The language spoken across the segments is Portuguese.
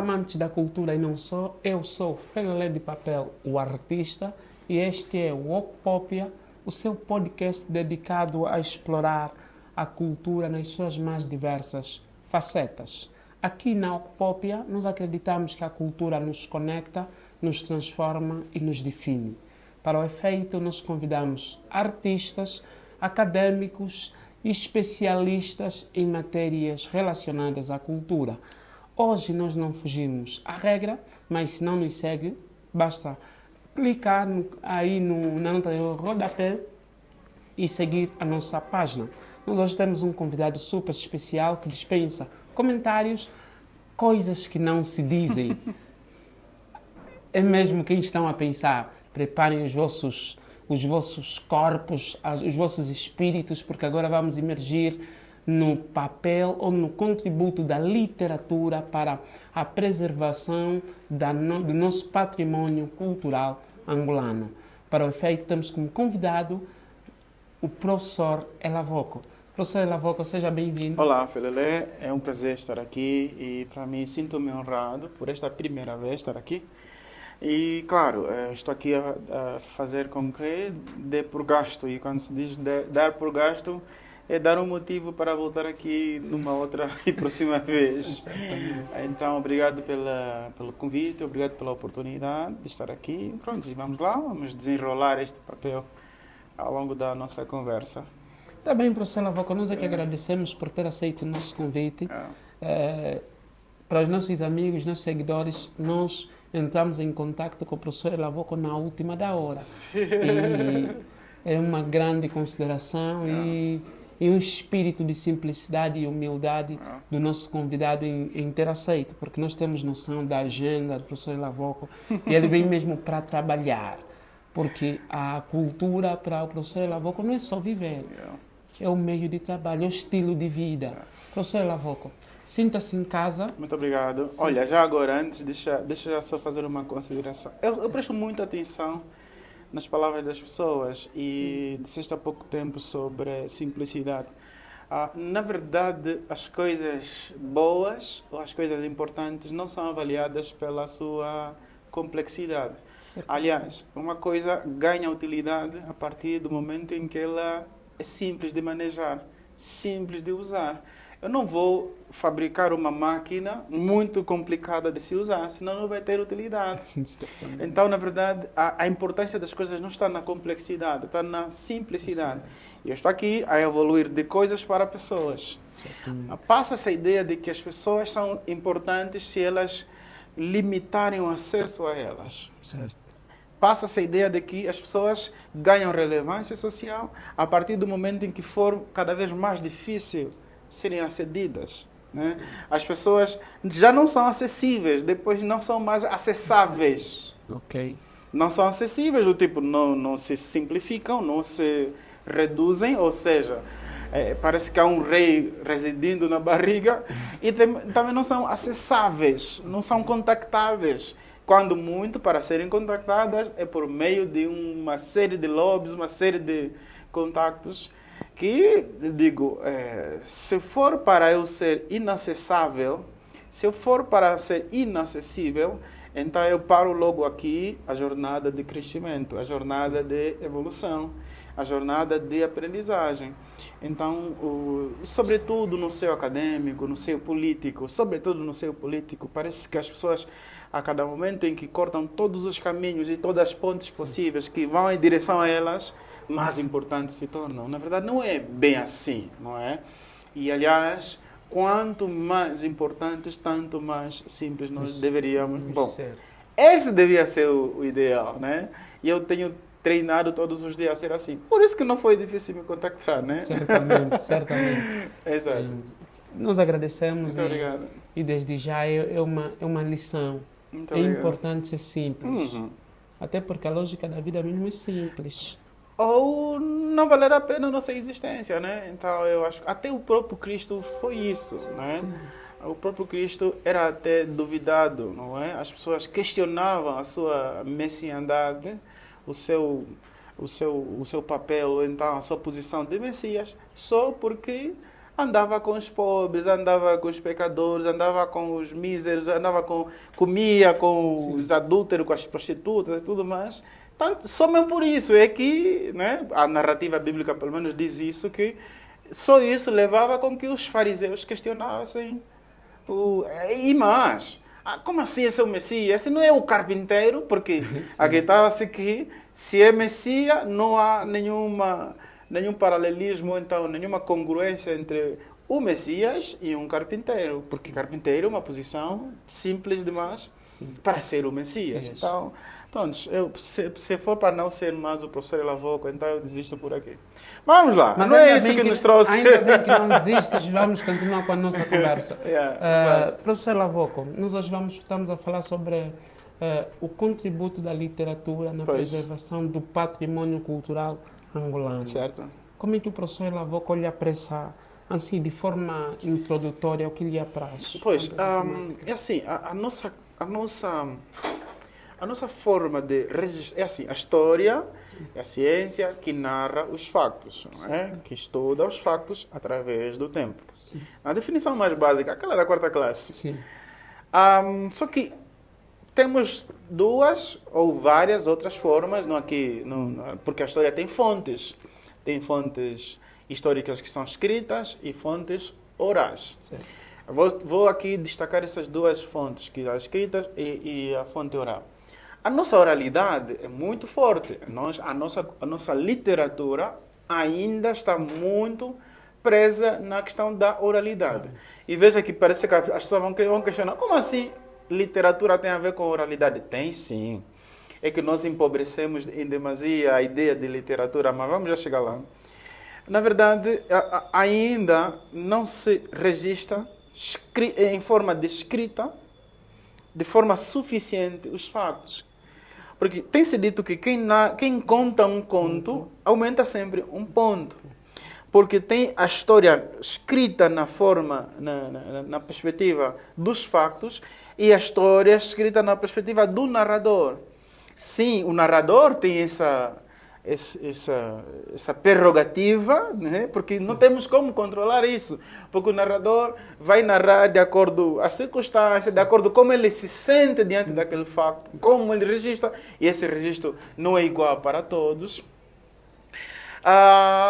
amantes da cultura e não só, eu sou Felelé de Papel, o artista, e este é o Ocpópia, o seu podcast dedicado a explorar a cultura nas suas mais diversas facetas. Aqui na Ocpópia, nós acreditamos que a cultura nos conecta, nos transforma e nos define. Para o efeito, nós convidamos artistas, acadêmicos e especialistas em matérias relacionadas à cultura. Hoje nós não fugimos à regra, mas se não nos segue, basta clicar aí na nota de rodapé e seguir a nossa página. Nós hoje temos um convidado super especial que dispensa comentários, coisas que não se dizem. É mesmo quem estão a pensar, preparem os vossos corpos, os vossos espíritos, porque agora vamos emergir no papel ou no contributo da literatura para a preservação do nosso património cultural angolano. Para o efeito, temos como convidado o professor Elavoco. Professor Elavoco, seja bem-vindo. Olá, Felelé. É um prazer estar aqui e, para mim, sinto-me honrado por esta primeira vez estar aqui. E, claro, estou aqui a fazer com que dê por gasto. E quando se diz dar por gasto, é dar um motivo para voltar aqui numa outra e próxima vez. Então, obrigado pelo convite, obrigado pela oportunidade de estar aqui. Pronto, vamos lá, vamos desenrolar este papel ao longo da nossa conversa. Está bem, professor Elavoco, nós é que agradecemos por ter aceito o nosso convite. Para os nossos amigos, nossos seguidores, nós entramos em contato com o professor Elavoco na última da hora. E é uma grande consideração e um espírito de simplicidade e humildade do nosso convidado em ter aceito, porque nós temos noção da agenda do professor Elavoco e ele vem mesmo para trabalhar, porque a cultura para o professor Elavoco não é só viver, é o meio de trabalho, é o estilo de vida. Professor Elavoco, sinta-se em casa. Muito obrigado. Sim. Olha, já agora, antes, deixa eu só fazer uma consideração. Eu presto muita atenção nas palavras das pessoas e disseste há pouco tempo sobre simplicidade. Na verdade, as coisas boas ou as coisas importantes não são avaliadas pela sua complexidade. Aliás, uma coisa ganha utilidade a partir do momento em que ela é simples de manejar, simples de usar. Eu não vou fabricar uma máquina muito complicada de se usar, senão não vai ter utilidade. Então, na verdade, a importância das coisas não está na complexidade, está na simplicidade. E eu estou aqui a evoluir de coisas para pessoas. Passa essa ideia de que as pessoas são importantes se elas limitarem o acesso a elas. Passa essa ideia de que as pessoas ganham relevância social a partir do momento em que for cada vez mais difícil serem acedidas, né? As pessoas já não são acessíveis, depois não são mais acessáveis. Não são acessíveis, do tipo, não se simplificam, não se reduzem, ou seja, parece que há um rei residindo na barriga, e também não são acessáveis, não são contactáveis. Quando muito, para serem contactadas, é por meio de uma série de lobbies, uma série de contactos, que, digo, se for para eu ser inacessável, se eu for para ser inacessível, então eu paro logo aqui a jornada de crescimento, a jornada de evolução, a jornada de aprendizagem. Então, sobretudo no seio acadêmico, no seio político, sobretudo no seio político, parece que as pessoas, a cada momento em que cortam todos os caminhos e todas as pontes possíveis que vão em direção a elas, mais importantes se tornam. Na verdade, não é bem assim, não é? E, aliás, quanto mais importantes, tanto mais simples nós deveríamos... Bom, esse devia ser o ideal, né? E eu tenho treinado todos os dias a ser assim. Por isso que não foi difícil me contactar, né? Certamente, certamente. Exato. Nós agradecemos. Muito obrigado. E desde já é uma lição. Muito é obrigado. Importante ser simples. Até porque a lógica da vida mesmo é simples. Ou não valer a pena a nossa existência, né? Então, eu acho que até o próprio Cristo foi isso, né? Sim. O próprio Cristo era até duvidado, não é? As pessoas questionavam a sua messiandade, o seu papel, então, a sua posição de Messias, só porque andava com os pobres, andava com os pecadores, andava com os míseros, comia com os adúlteros, com as prostitutas e tudo mais. Tanto, só mesmo por isso é que, né, a narrativa bíblica pelo menos diz isso, que só isso levava com que os fariseus questionassem. E mais, como assim esse é o Messias? Esse não é o carpinteiro? Porque acreditava-se que se é Messias não há nenhum paralelismo, então nenhuma congruência entre o Messias e um carpinteiro, porque carpinteiro é uma posição simples demais para ser o Messias. Então, pronto, se for para não ser mais o professor Elavoco, então eu desisto por aqui. Vamos lá, mas não é isso que nos trouxe. Ainda bem que não desistes, vamos continuar com a nossa conversa. Professor Elavoco, nós hoje estamos a falar sobre o contributo da literatura na preservação do patrimônio cultural angolano. Certo. Como é que o professor Elavoco olha para essa, assim, de forma introdutória, o que lhe apraz? Pois, é assim, a nossa forma de registrar, é assim, a história é a ciência que narra os factos, não é? Que estuda os factos através do tempo. Sim. A definição mais básica, aquela da quarta classe. Sim. Só que temos duas ou várias outras formas, porque a história tem fontes. Tem fontes históricas que são escritas e fontes orais. Sim. Vou aqui destacar essas duas fontes, que as escritas e a fonte oral. A nossa oralidade é muito forte. A nossa literatura ainda está muito presa na questão da oralidade. E veja que parece que as pessoas vão questionar, como assim literatura tem a ver com oralidade? Tem sim. É que nós empobrecemos em demasia a ideia de literatura, mas vamos já chegar lá. Na verdade, ainda não se registra em forma de escrita, de forma suficiente, os fatos. Porque tem-se dito que quem conta um conto aumenta sempre um ponto. Porque tem a história escrita na forma, na perspectiva dos factos, e a história escrita na perspectiva do narrador. Sim, o narrador tem essa prerrogativa, né? Porque não temos como controlar isso. Porque o narrador vai narrar de acordo com a circunstância, de acordo com como ele se sente diante daquele facto, como ele registra, e esse registro não é igual para todos.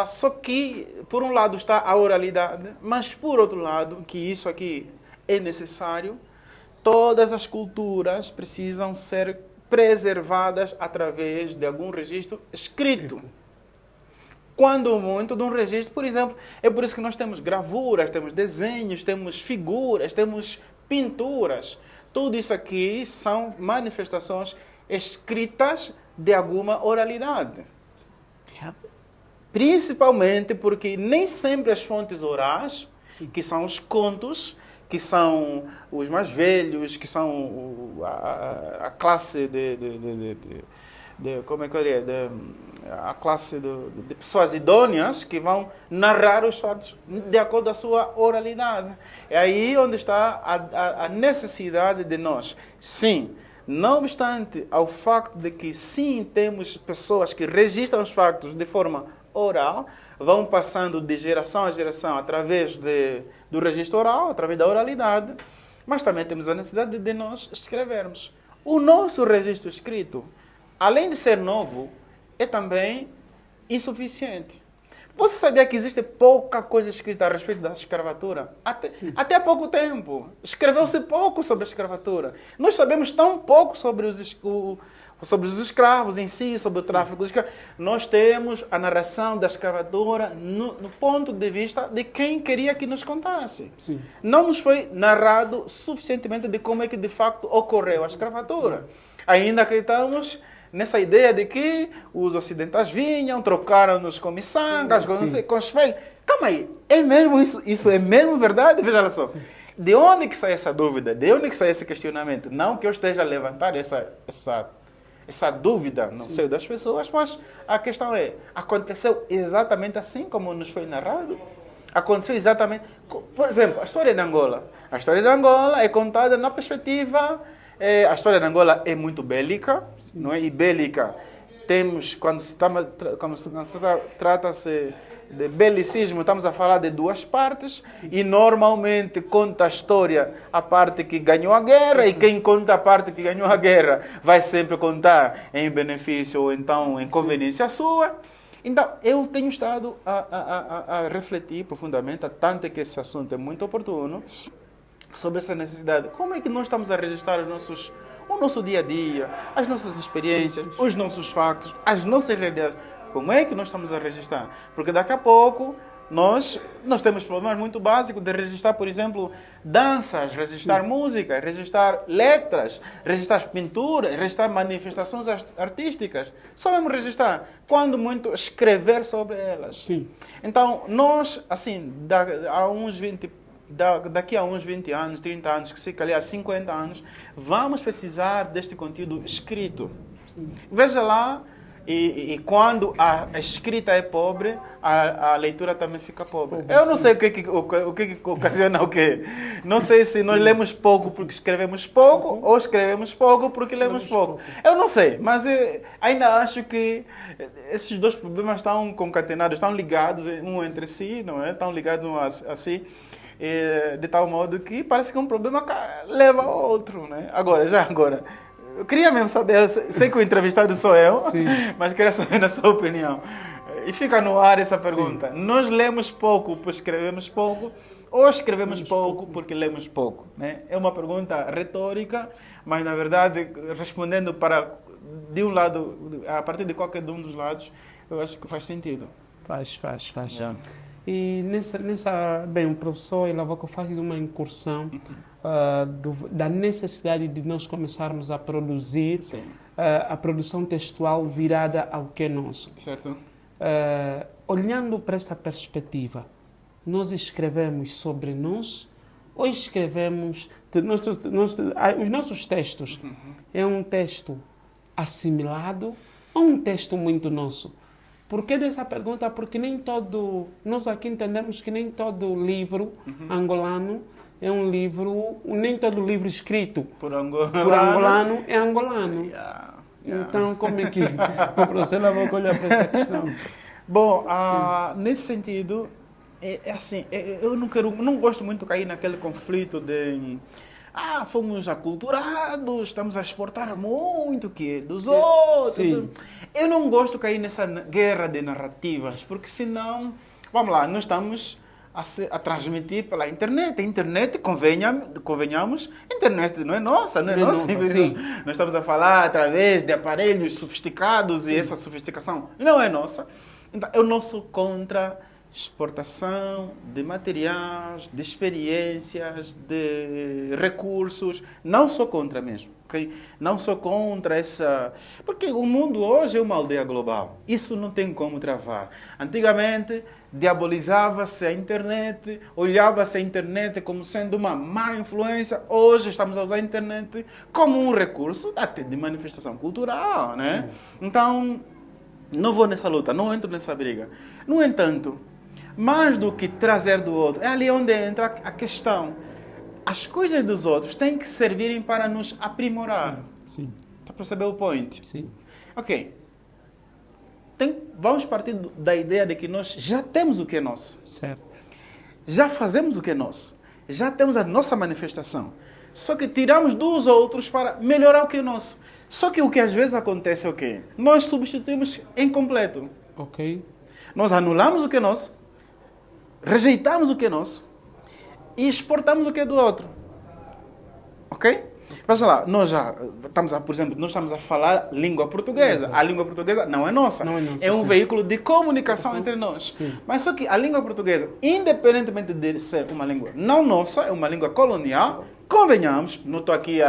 Só que, por um lado, está a oralidade, mas, por outro lado, que isso aqui é necessário, todas as culturas precisam ser preservadas através de algum registro escrito. Quando muito, de um registro, por exemplo, é por isso que nós temos gravuras, temos desenhos, temos figuras, temos pinturas. Tudo isso aqui são manifestações escritas de alguma oralidade. Principalmente porque nem sempre as fontes orais, que são os contos, que são os mais velhos, que são a classe como é que eu diria? A classe de pessoas idôneas que vão narrar os fatos de acordo com a sua oralidade. É aí onde está a necessidade de nós. Sim, não obstante ao facto de que sim temos pessoas que registram os factos de forma oral, vão passando de geração a geração através do registro oral, através da oralidade, mas também temos a necessidade de nós escrevermos. O nosso registro escrito, além de ser novo, é também insuficiente. Você sabia que existe pouca coisa escrita a respeito da escravatura? Até há pouco tempo. Escreveu-se pouco sobre a escravatura. Nós sabemos tão pouco sobre os escravos em si, sobre o tráfico de escravos. Nós temos a narração da escravatura no ponto de vista de quem queria que nos contasse. Sim. Não nos foi narrado suficientemente de como é que de facto ocorreu a escravatura. Ainda acreditamos nessa ideia de que os ocidentais vinham, trocaram-nos com miçangas, com espelho. Calma aí, é mesmo isso? Isso é mesmo verdade? Veja só. Sim. De onde que sai essa dúvida? De onde que sai esse questionamento? Não que eu esteja a levantar essa dúvida no seio das pessoas, mas a questão é, aconteceu exatamente assim como nos foi narrado? Aconteceu exatamente... Por exemplo, a história de Angola. A história de Angola é contada na perspectiva... A história de Angola é muito bélica, não é? E bélica temos, trata-se de belicismo, estamos a falar de duas partes e normalmente conta a história a parte que ganhou a guerra e quem conta a parte que ganhou a guerra vai sempre contar em benefício ou então em conveniência sua. Então, eu tenho estado a refletir profundamente, tanto que esse assunto é muito oportuno, sobre essa necessidade. Como é que nós estamos a registrar o nosso dia a dia, as nossas experiências, os nossos factos, as nossas realidades? Como é que nós estamos a registrar? Porque daqui a pouco nós temos problemas muito básicos de registrar, por exemplo, danças, registrar música, registrar letras, registrar pinturas, registrar manifestações artísticas. Só mesmo registrar. Quando muito, escrever sobre elas. Sim. Então, nós, assim, daqui a uns 20 anos, 30 anos, que se calhar 50 anos, vamos precisar deste conteúdo escrito. Sim. Veja lá, e quando a escrita é pobre, a leitura também fica pobre. Eu não sei o que ocasiona o quê. Não sei se nós lemos pouco porque escrevemos pouco ou escrevemos pouco porque lemos pouco. Eu não sei, mas ainda acho que esses dois problemas estão concatenados, estão ligados um entre si, não é? Estão ligados um a si. De tal modo que parece que um problema leva ao outro, né? Agora, eu queria mesmo saber, sei que o entrevistado sou eu, sim, mas queria saber na sua opinião. E fica no ar essa pergunta. Sim. Nós lemos pouco porque escrevemos pouco ou escrevemos pouco porque lemos pouco, né? É uma pergunta retórica, mas na verdade, respondendo de um lado, a partir de qualquer um dos lados, eu acho que faz sentido. Faz. Yeah. E bem, o professor Ilavoco faz uma incursão da necessidade de nós começarmos a produzir a produção textual virada ao que é nosso. Certo. Olhando para esta perspectiva, nós escrevemos sobre nós ou escrevemos... os nossos textos é um texto assimilado ou um texto muito nosso? Por que dessa pergunta? Porque nós aqui entendemos que nem todo livro angolano é um livro, nem todo livro escrito por angolano é angolano. Yeah. Então, como é que o professor vai olhar para essa questão? Bom, nesse sentido, é assim, eu não gosto muito de cair naquele conflito de... fomos aculturados, estamos a exportar muito dos outros. Sim. Eu não gosto de cair nessa guerra de narrativas, porque senão, vamos lá, nós estamos a transmitir pela internet. A internet, convenhamos, a internet não é nossa, não é nossa. Nós estamos a falar através de aparelhos sofisticados e essa sofisticação não é nossa. Então, eu não sou contra exportação de materiais, de experiências, de recursos. Não sou contra mesmo. Okay? Não sou contra essa... Porque o mundo hoje é uma aldeia global. Isso não tem como travar. Antigamente, diabolizava-se a internet, olhava-se a internet como sendo uma má influência. Hoje estamos a usar a internet como um recurso até de manifestação cultural, né? Então, não vou nessa luta, não entro nessa briga. No entanto, mais do que trazer do outro, é ali onde entra a questão. As coisas dos outros têm que servirem para nos aprimorar. Sim. Para perceber o point? Sim. Ok. Vamos partir da ideia de que nós já temos o que é nosso. Certo. Já fazemos o que é nosso. Já temos a nossa manifestação. Só que tiramos dos outros para melhorar o que é nosso. Só que o que às vezes acontece é o quê? Nós substituímos em completo. Ok. Nós anulamos o que é nosso, rejeitamos o que é nosso e exportamos o que é do outro. Ok? Veja lá, nós já estamos por exemplo, nós estamos a falar língua portuguesa. Exato. A língua portuguesa não é nossa. Não é nossa, é um veículo de comunicação entre nós. Sim. Mas só que a língua portuguesa, independentemente de ser uma língua não nossa, é uma língua colonial, convenhamos, não estou aqui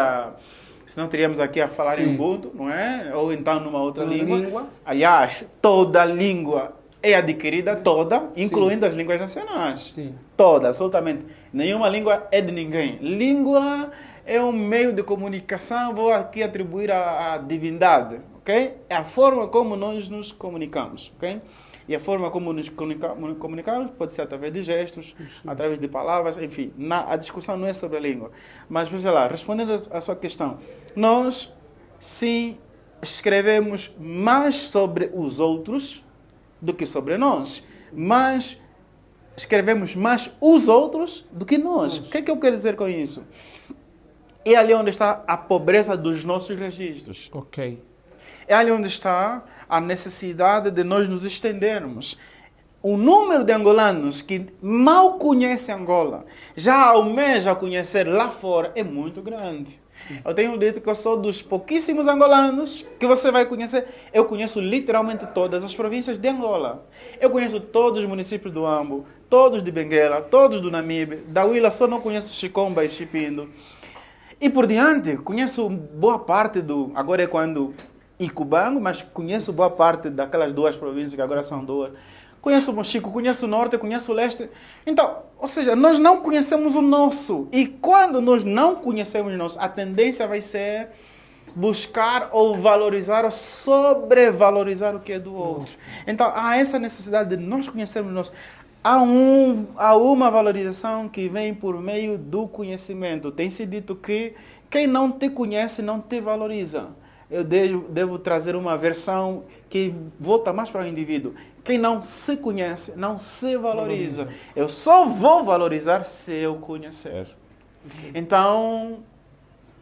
senão teríamos aqui a falar em Ubuntu, não é? Ou então numa outra língua. Aliás, toda língua é adquirida toda, incluindo as línguas nacionais. Sim. Toda, absolutamente. Nenhuma língua é de ninguém. Língua é um meio de comunicação, vou aqui atribuir a divindade, ok? É a forma como nós nos comunicamos, ok? E a forma como nos comunicamos pode ser através de gestos, através de palavras, enfim. A discussão não é sobre a língua. Mas veja lá, respondendo à sua questão, nós sim escrevemos mais sobre os outros do que sobre nós. Mas escrevemos mais os outros do que nós. O que é que eu quero dizer com isso? É ali onde está a pobreza dos nossos registros. Ok. É ali onde está a necessidade de nós nos estendermos. O número de angolanos que mal conhecem Angola, já almeja conhecer lá fora, é muito grande. Eu tenho dito que eu sou dos pouquíssimos angolanos que você vai conhecer. Eu conheço literalmente todas as províncias de Angola. Eu conheço todos os municípios do Ambo, todos de Benguela, todos do Namibe. Da Huila só não conheço Chicomba e Chipindo. E por diante, conheço boa parte do... Agora é quando... Icubango, mas conheço boa parte daquelas duas províncias, que agora são duas. Conheço o Mochico, conheço o Norte, conheço o Leste. Então, ou seja, nós não conhecemos o nosso. E quando nós não conhecemos o nosso, a tendência vai ser buscar ou valorizar ou sobrevalorizar o que é do outro. Então, há essa necessidade de nós conhecermos o nosso. Há uma valorização que vem por meio do conhecimento. Tem-se dito que quem não te conhece não te valoriza. Eu devo trazer uma versão que volta mais para o indivíduo. Quem não se conhece, não se valoriza. Eu só vou valorizar se eu conhecer. Okay. Então,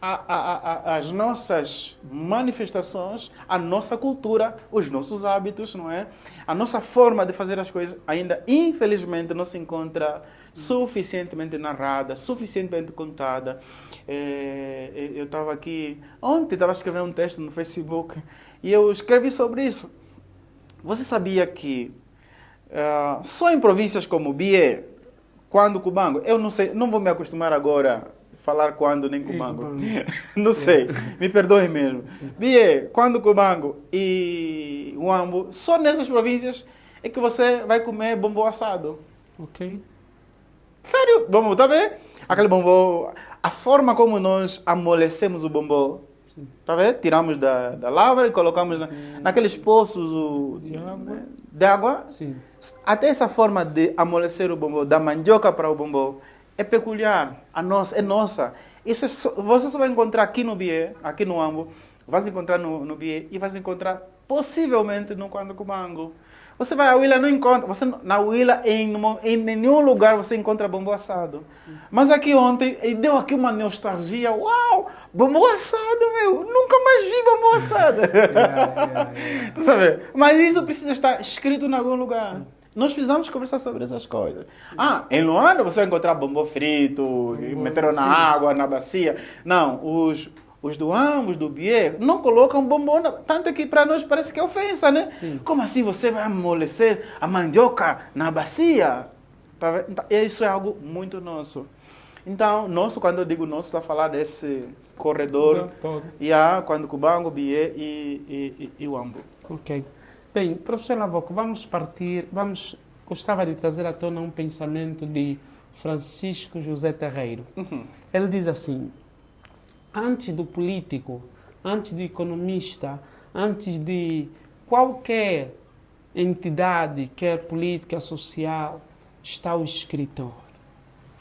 as nossas manifestações, a nossa cultura, os nossos hábitos, não é? A nossa forma de fazer as coisas ainda, infelizmente, não se encontra suficientemente narrada, suficientemente contada. Eu estava aqui, ontem estava escrevendo um texto no Facebook e eu escrevi sobre isso. Você sabia que só em províncias como Bié, quando Cubango, eu não sei, não vou me acostumar agora a falar quando nem Cubango. Não sei, me perdoe mesmo. Bié, quando Cubango e Uambo, só nessas províncias é que você vai comer bombom assado. Ok. Sério, bombom, tá vendo? Aquele bombom, a forma como nós amolecemos o bombom, tá vendo? Tiramos da lavra e colocamos naqueles poços de água. Sim. Até essa forma de amolecer o bombom, da mandioca para o bombom, é peculiar, é nossa. Isso você só vai encontrar aqui no Bié, aqui no Ambo, vai encontrar no Bié e vai encontrar possivelmente no Quando Cubango. Você vai à Huila, não encontra. Na Huila, em nenhum lugar você encontra bombom assado. Mas aqui ontem, deu aqui uma nostalgia. Uau! Bombom assado, meu! Nunca mais vi bombom assado. Tu sabe? Mas isso precisa estar escrito em algum lugar. Nós precisamos conversar sobre essas coisas. Em Luanda você vai encontrar bombom frito, meteram na água, na bacia. Não, os do Ambos, do Bié, não colocam bombom, tanto que para nós parece que é ofensa, né? Sim. Como assim você vai amolecer a mandioca na bacia? Tá? Então, isso é algo muito nosso. Então, nosso, quando eu digo nosso, estou a falar desse corredor, quando Cubango, Bié e o Ambo. Ok. Bem, professor Lavoco, gostava de trazer à tona um pensamento de Francisco José Terreiro. Ele diz assim: antes do político, antes do economista, antes de qualquer entidade, quer política, social, está o escritor.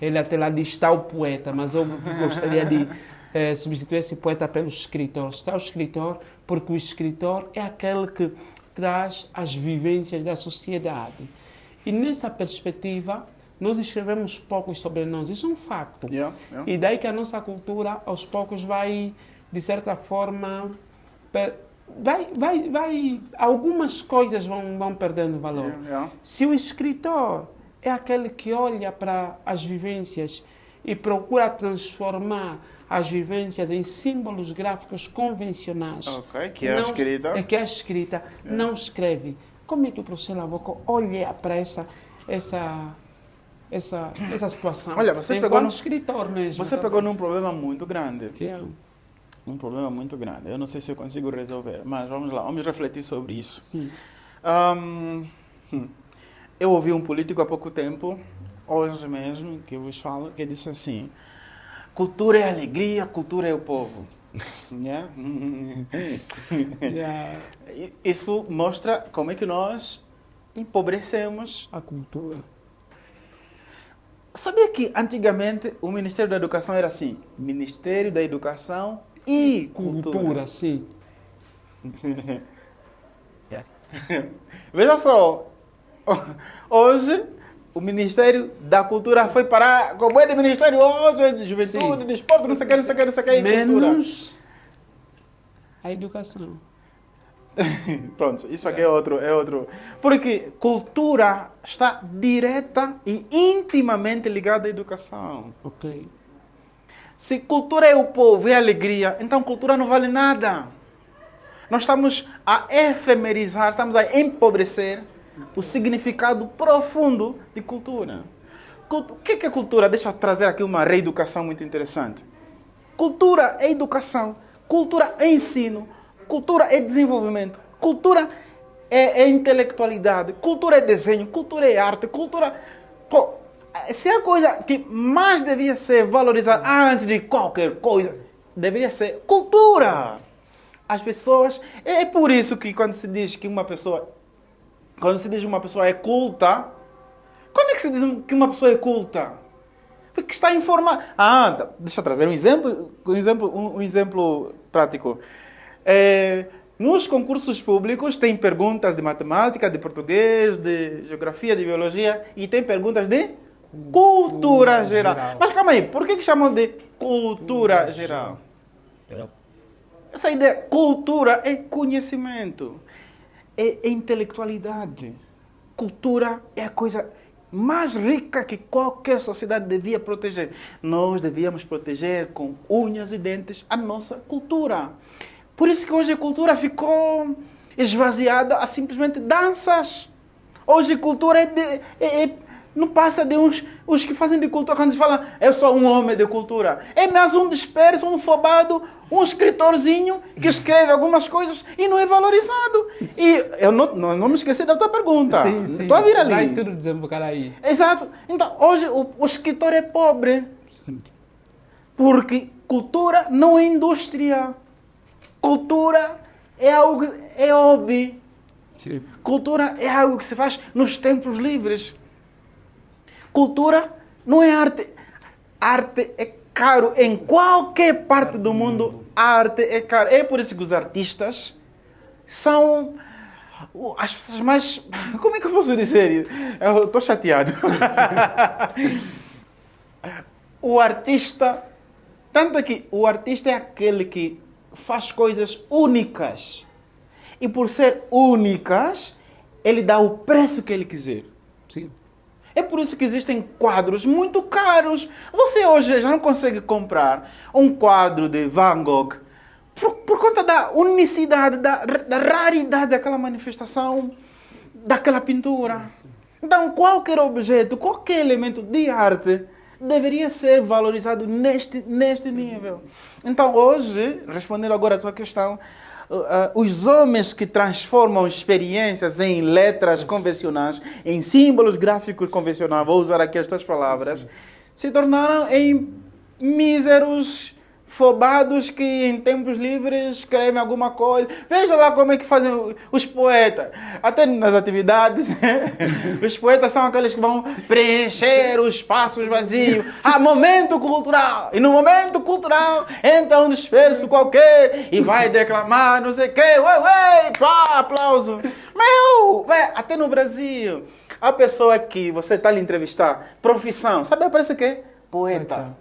Ele até lá diz está o poeta, mas eu gostaria de substituir esse poeta pelo escritor. Está o escritor porque o escritor é aquele que traz as vivências da sociedade. E nessa perspectiva, nós escrevemos pouco sobre nós, isso é um facto. E daí que a nossa cultura, aos poucos, vai, de certa forma, algumas coisas vão perdendo valor. Se o escritor é aquele que olha para as vivências e procura transformar as vivências em símbolos gráficos convencionais, que é a escrita, não escreve. Como é que o professor Lavoco olha para essa situação? Olha, você pegou escritor mesmo. Você pegou num problema muito grande. Um problema muito grande. Eu não sei se eu consigo resolver, mas vamos lá, vamos refletir sobre isso. Sim. Eu ouvi um político há pouco tempo, hoje mesmo, que eu vos falo, que disse assim: cultura é alegria, cultura é o povo. Isso mostra como é que nós empobrecemos a cultura. Sabia que antigamente o Ministério da Educação era assim: Ministério da Educação e Cultura. Sim. Veja só, hoje o Ministério da Cultura foi parar, como é de Ministério hoje, de Juventude, Sim. de Esporte, não sei o que, não sei o que, não sei o que, e cultura. Menos a educação. Pronto, isso aqui é outro. Porque cultura está direta e intimamente ligada à educação. Ok. Se cultura é o povo e a alegria, então cultura não vale nada. Nós estamos a efemerizar, estamos a empobrecer o significado profundo de cultura. O que é cultura? Deixa eu trazer aqui uma reeducação muito interessante. Cultura é educação, cultura é ensino, cultura é desenvolvimento, cultura é intelectualidade, cultura é desenho, cultura é arte, cultura... Pô, se a coisa que mais devia ser valorizada antes de qualquer coisa, deveria ser cultura. As pessoas... É por isso que quando se diz que uma pessoa... Quando se diz que uma pessoa é culta... Quando é que se diz que uma pessoa é culta? Porque está informada. Deixa eu trazer um exemplo prático. Nos concursos públicos tem perguntas de matemática, de português, de geografia, de biologia e tem perguntas de cultura geral. Mas calma aí, por que chamam de cultura geral? Essa ideia, cultura é conhecimento, é intelectualidade. Cultura é a coisa mais rica que qualquer sociedade devia proteger. Nós devíamos proteger com unhas e dentes a nossa cultura. Por isso que hoje a cultura ficou esvaziada a simplesmente danças. Hoje a cultura não passa de os que fazem de cultura, quando se fala, eu sou um homem de cultura. É mais um disperso, um fobado, um escritorzinho que escreve algumas coisas e não é valorizado. E eu não me esqueci da tua pergunta. Sim, sim. Estou a vir ali. Vai tudo desembocar aí. Exato. Então, hoje o escritor é pobre. Porque cultura não é indústria. Cultura é algo, é hobby. Sim. Cultura é algo que se faz nos tempos livres. Cultura não é arte. Arte é caro. Em qualquer parte do mundo, a arte é cara. É por isso que os artistas são as pessoas mais... Como é que eu posso dizer? Eu estou chateado. O artista... Tanto é que o artista é aquele que faz coisas únicas. E por ser únicas, ele dá o preço que ele quiser. Sim. É por isso que existem quadros muito caros. Você hoje já não consegue comprar um quadro de Van Gogh por conta da unicidade, da raridade daquela manifestação, daquela pintura. Então, qualquer objeto, qualquer elemento de arte deveria ser valorizado neste nível. Então, hoje, respondendo agora a tua questão, os homens que transformam experiências em letras convencionais, em símbolos gráficos convencionais, vou usar aqui as tuas palavras, se tornaram em míseros fobados que em tempos livres escrevem alguma coisa. Veja lá como é que fazem os poetas. Até nas atividades, né? Os poetas são aqueles que vão preencher os espaços vazios. Momento cultural. E no momento cultural entra um disperso qualquer e vai declamar, não sei o quê. Aplauso. Até no Brasil, a pessoa que você está lhe entrevistar, profissão, sabe, parece que é poeta.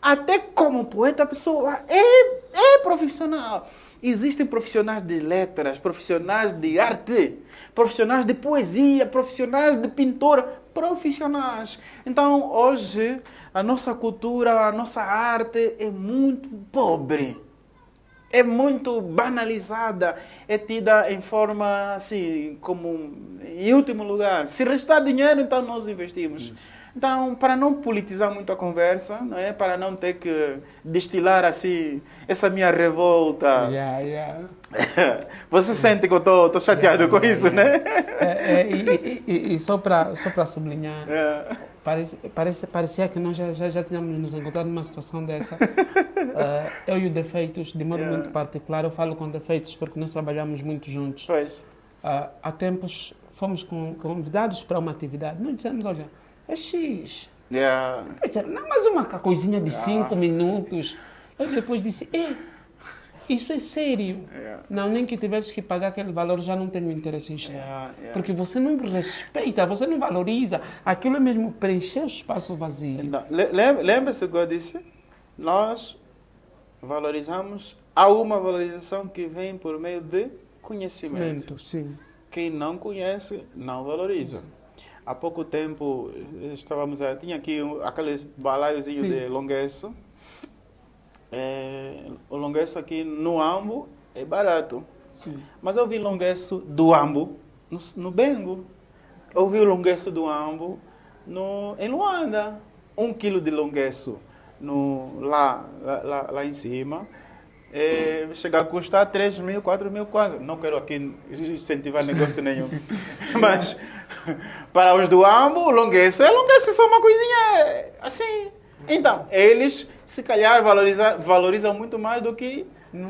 Até como poeta, a pessoa é profissional. Existem profissionais de letras, profissionais de arte, profissionais de poesia, profissionais de pintura, profissionais. Então, hoje, a nossa cultura, a nossa arte é muito pobre. É muito banalizada. É tida em forma, assim, como em último lugar. Se restar dinheiro, então nós investimos. Então, para não politizar muito a conversa, não é? Para não ter que destilar assim essa minha revolta. Você sente que eu estou chateado com isso, né? E só para sublinhar, parecia que nós já tínhamos nos encontrado numa situação dessa. Eu e o Defeitos, de modo muito particular, eu falo com Defeitos porque nós trabalhamos muito juntos. Pois. Há tempos fomos convidados para uma atividade. Nós dissemos, olha, é X. Quer dizer, não, mas uma coisinha de 5 minutos. Eu depois disse, Isso é sério. Não, nem que tivesse que pagar aquele valor, já não tenho interesse em estar. Porque você não respeita, você não valoriza. Aquilo é mesmo preencher o espaço vazio. Então, lembra-se o que eu disse? Nós valorizamos, há uma valorização que vem por meio de conhecimento. Sim. Quem não conhece, não valoriza. Há pouco tempo, tinha aqui aqueles balaiozinho de longueço. O longueço aqui no Ambo é barato. Sim. Mas eu vi longueço do Ambo no Bengo. Eu vi o longueço do Ambo em Luanda. 1 quilo de longueço lá em cima. Chega a custar 3 mil, 4 mil quase. Não quero aqui incentivar negócio nenhum. Mas para os do Ambo, o longueço é só uma coisinha assim. Então, eles se calhar valorizam muito mais do que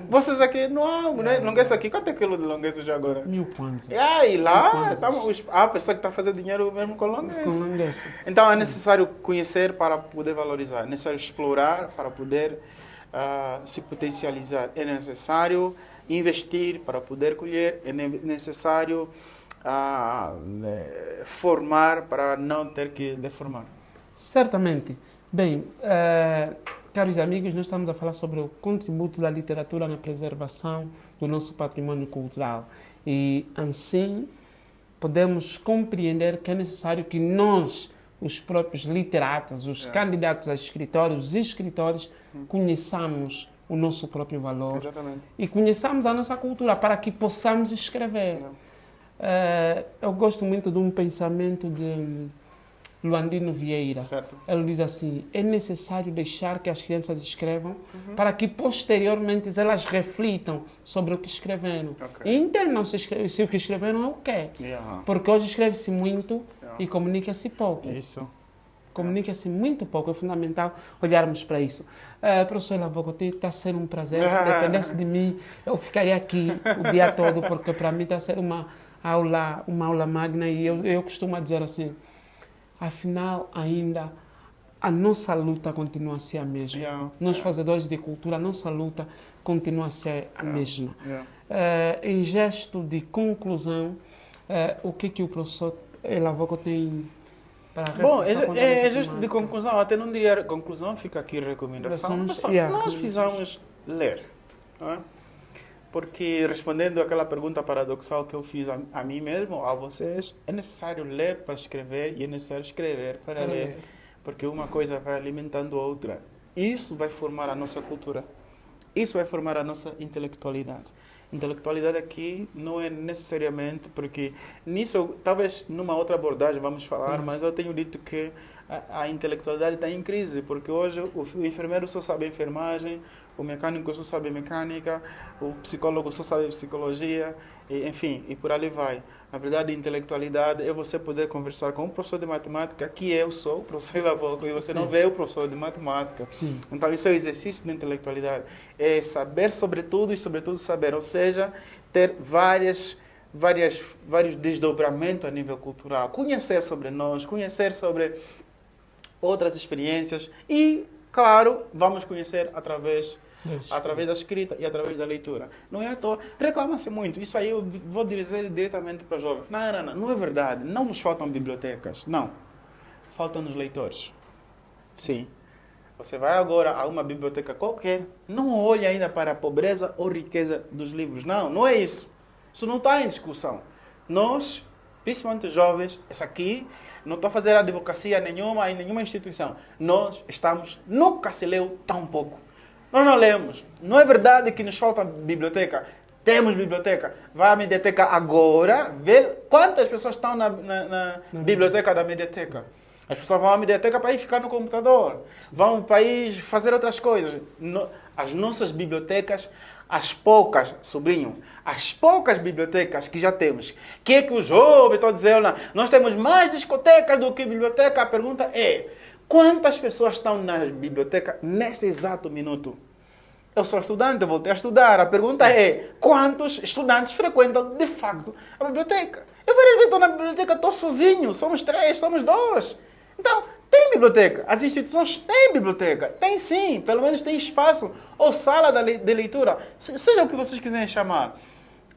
vocês aqui no Ambo, né? Longueço aqui, quanto é quilo de longueço já agora? 1000 kwanzas. E lá, a pessoa que está fazendo dinheiro mesmo com longueço. Então, é necessário conhecer para poder valorizar. É necessário explorar para poder se potencializar. É necessário investir para poder colher. É necessário formar para não ter que deformar. Certamente. Bem, caros amigos, nós estamos a falar sobre o contributo da literatura na preservação do nosso patrimônio cultural. E, assim, podemos compreender que é necessário que nós, os próprios literatos, os candidatos a escritores, os escritores, conheçamos o nosso próprio valor. Exatamente. E conheçamos a nossa cultura para que possamos escrever. Eu gosto muito de um pensamento de Luandino Vieira. Certo. Ele diz assim: é necessário deixar que as crianças escrevam para que posteriormente elas reflitam sobre o que escreveram. Okay. E entendam se o que escreveram é o quê. Porque hoje escreve-se muito e comunica-se pouco. Isso. Comunica-se muito pouco, é fundamental olharmos para isso. Professor Lavocote, está a ser um prazer. Se dependesse de mim, eu ficaria aqui o dia todo, porque para mim está a ser uma aula magna, e eu costumo dizer assim: afinal, ainda a nossa luta continua a ser a mesma. Nós, fazedores de cultura, a nossa luta continua a ser a mesma. Em gesto de conclusão, o que o professor Lavocote tem para Bom, é gesto de conclusão, até não diria conclusão, fica aqui a recomendação. Nós precisamos ler. Não é? Porque, respondendo àquela pergunta paradoxal que eu fiz a mim mesmo, a vocês, é necessário ler para escrever e é necessário escrever para ler. Porque uma coisa vai alimentando a outra. Isso vai formar a nossa cultura. Isso vai formar a nossa intelectualidade. Intelectualidade aqui não é necessariamente, porque nisso, talvez numa outra abordagem vamos falar, mas eu tenho dito que a intelectualidade está em crise, porque hoje o enfermeiro só sabe enfermagem, o mecânico só sabe mecânica, o psicólogo só sabe psicologia, enfim, e por ali vai. Na verdade, a intelectualidade é você poder conversar com um professor de matemática, que eu sou o professor Lavoco, e você não vê o professor de matemática. Sim. Então, isso é o exercício da intelectualidade. É saber sobre tudo e, sobretudo, saber. Ou seja, ter vários desdobramentos a nível cultural. Conhecer sobre nós, conhecer sobre outras experiências e, claro, vamos conhecer através da escrita e através da leitura. Não é à toa. Reclama-se muito. Isso aí eu vou dizer diretamente para os jovens. Não é verdade. Não nos faltam bibliotecas. Não. Faltam-nos leitores. Sim. Você vai agora a uma biblioteca qualquer, não olhe ainda para a pobreza ou riqueza dos livros. Não é isso. Isso não está em discussão. Nós, principalmente os jovens, essa aqui, não estou a fazer advocacia nenhuma em nenhuma instituição. Nós nunca se leu tão pouco. Nós não lemos. Não é verdade que nos falta biblioteca. Temos biblioteca. Vai à mediateca agora, ver quantas pessoas estão na biblioteca da mediateca. As pessoas vão à mediateca para ir ficar no computador. Vão para ir fazer outras coisas. As nossas bibliotecas, as poucas bibliotecas que já temos. Que é que os jovens estão dizendo? Nós temos mais discotecas do que biblioteca. A pergunta é: quantas pessoas estão na biblioteca neste exato minuto? Eu sou estudante, eu voltei a estudar. A pergunta é: quantos estudantes frequentam de facto a biblioteca? Eu várias vezes estou na biblioteca, estou sozinho. Somos 3, somos 2. Então, Tem biblioteca. As instituições têm biblioteca. Tem sim, pelo menos tem espaço ou sala de leitura, seja o que vocês quiserem chamar.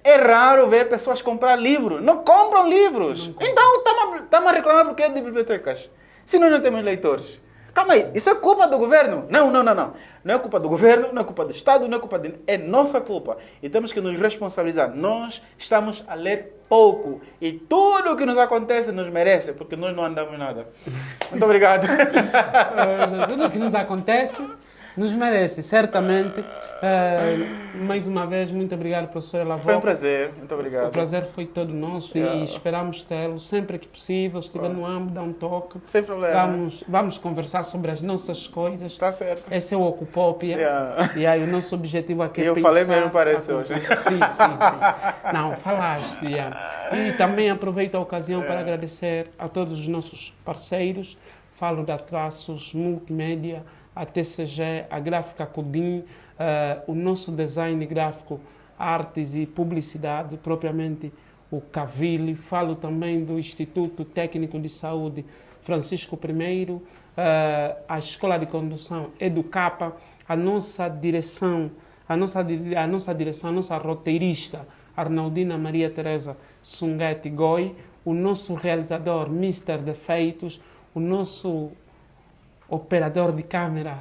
É raro ver pessoas comprar livros. Não compram livros. Então, estamos a reclamar por quê de bibliotecas? Se nós não temos leitores. Calma aí, isso é culpa do governo? Não. Não é culpa do governo, não é culpa do Estado, não é culpa de... É nossa culpa. E temos que nos responsabilizar. Nós estamos a ler pouco. E tudo o que nos acontece nos merece, porque nós não andamos nada. Muito obrigado. Tudo o que nos acontece nos merece, certamente. Mais uma vez, muito obrigado, professor Lavô. Foi um prazer, muito obrigado. O prazer foi todo nosso e esperamos tê-lo sempre que possível. Se estiver no âmbito, dá um toque. Sem problema. Vamos conversar sobre as nossas coisas. Está certo. Esse é o Ocupópia. E aí o nosso objetivo aqui é eu pensar... falei mesmo, parece hoje. Sim. Não, falaste, E também aproveito a ocasião para agradecer a todos os nossos parceiros. Falo da Traços Multimédia, a TCG, a Gráfica Codim, o nosso design gráfico, artes e publicidade, propriamente o Cavili. Falo também do Instituto Técnico de Saúde Francisco I, a Escola de Condução Educapa, a nossa direção, a nossa roteirista, Arnaldina Maria Teresa Sunguete Goi, o nosso realizador, Mr. Defeitos, o nosso operador de câmera,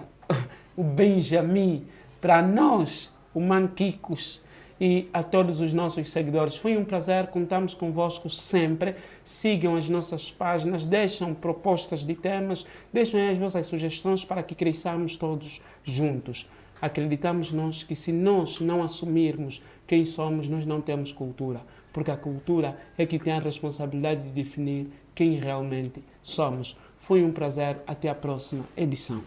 o Benjamin, para nós, o Manquicos, e a todos os nossos seguidores. Foi um prazer, contamos convosco sempre. Sigam as nossas páginas, deixem propostas de temas, deixem as vossas sugestões para que cresçamos todos juntos. Acreditamos nós que se nós não assumirmos quem somos, nós não temos cultura, porque a cultura é que tem a responsabilidade de definir quem realmente somos. Foi um prazer, até a próxima edição.